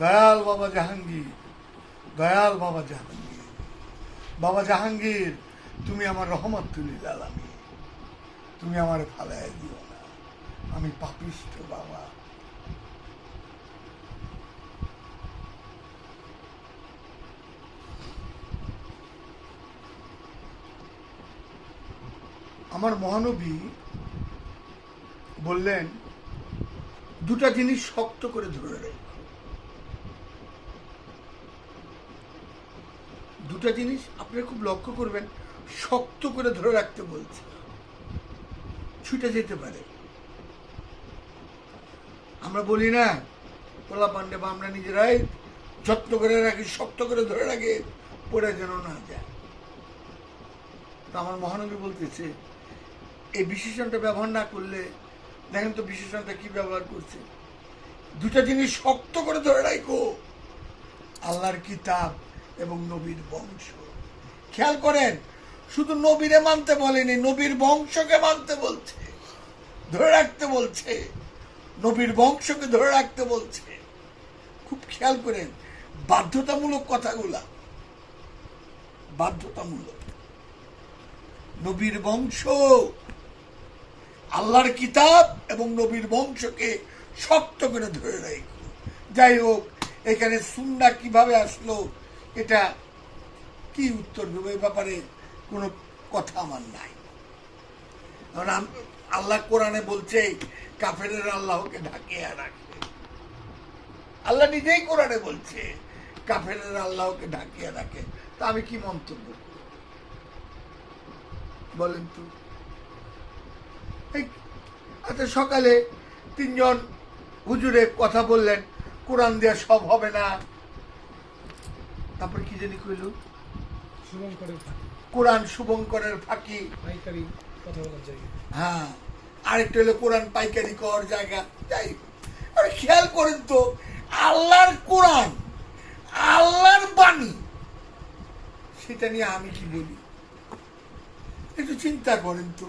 দয়াল বাবা জাহাঙ্গীর, দয়াল বাবা জাহাঙ্গীর, বাবা জাহাঙ্গীর তুমি আমার রহমতুল আলামিন, তুমি আমার ফালায় দিও না, আমি পাপিষ্ঠ বাবা। আমার মহানবী বললেন দুটা জিনিস শক্ত করে ধরে রেখো, দুটা জিনিস আপনারা খুব লক্ষ্য করবেন, শক্ত করে ধরে রাখতে বলছে, ছুটে যেতে পারে। আমরা বলি না পোলা পান্ডে বা আমরা নিজেরাই যত্ন করে রাখি, শক্ত করে ধরে রাখি, পড়ে যেন না যায়। তো আমার মহানবী বলতেছে এই বিশেষণটা ব্যবহার না করলে, দেখেন তো বিশেষণটা কি ব্যবহার করছে, দুটা জিনিস শক্ত করে ধরে রাখো, আল্লাহর কিতাব এবং নবীর বংশ। খেয়াল করেন, শুধু নবীরে মানতে বলেনি, নবীর বংশকে মানতে বলছে, ধরে রাখতে বলছে, নবীর বংশকে ধরে রাখতে বলছে। খুব খেয়াল করেন বাধ্যতামূলক কথাগুলা, বাধ্যতামূলক। নবীর বংশ, আল্লাহর কিতাব এবং নবীর বংশকে শক্ত করে ধরে রাখো। যাই হোক, এখানে সুন্নাহ কিভাবে আসলো, এটা কি উত্তর দেবো, এই ব্যাপারে কোনো কথা আমার নাই। আল্লাহ কোরআনে বলছে কাফেরের আল্লাহকে ঢাকিয়ে রাখে, আল্লাহ নিজেই কোরআনে বলছে কাফেরের আল্লাহকে ঢাকিয়ে রাখে। তা আমি কি মন্তব্য বলেন তো? আচ্ছা, সকালে তিনজন হুজুরে কথা বললেন কোরআন দেওয়া সব হবে না, তারপর কি জানি কইল, কোরআন শুভঙ্করের ফাঁকি, হ্যাঁ, আরেকটা হলো কোরআন পাইকারি কর জায়গা। যাই আরে খেয়াল করেন তো, আল্লাহর কোরআন, আল্লাহর বাণী, সেটা নিয়ে আমি কি বলি একটু চিন্তা করেন তো,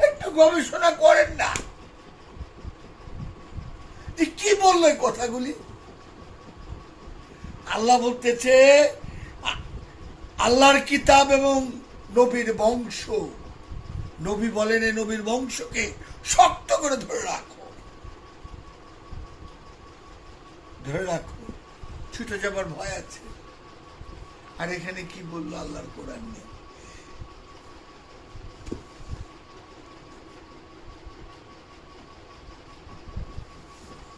একটু গবেষণা করেন না যে কি বললো এই কথাগুলি। আল্লাহ বলতেছে আল্লাহর কিতাব এবং নবীর বংশ, নবী বলেন এই নবীর বংশকে শক্ত করে ধরে রাখো, ধরে রাখো, ছুটে যাবার ভয় আছে। আর এখানে কি বললো আল্লাহর কোরআন নিয়ে?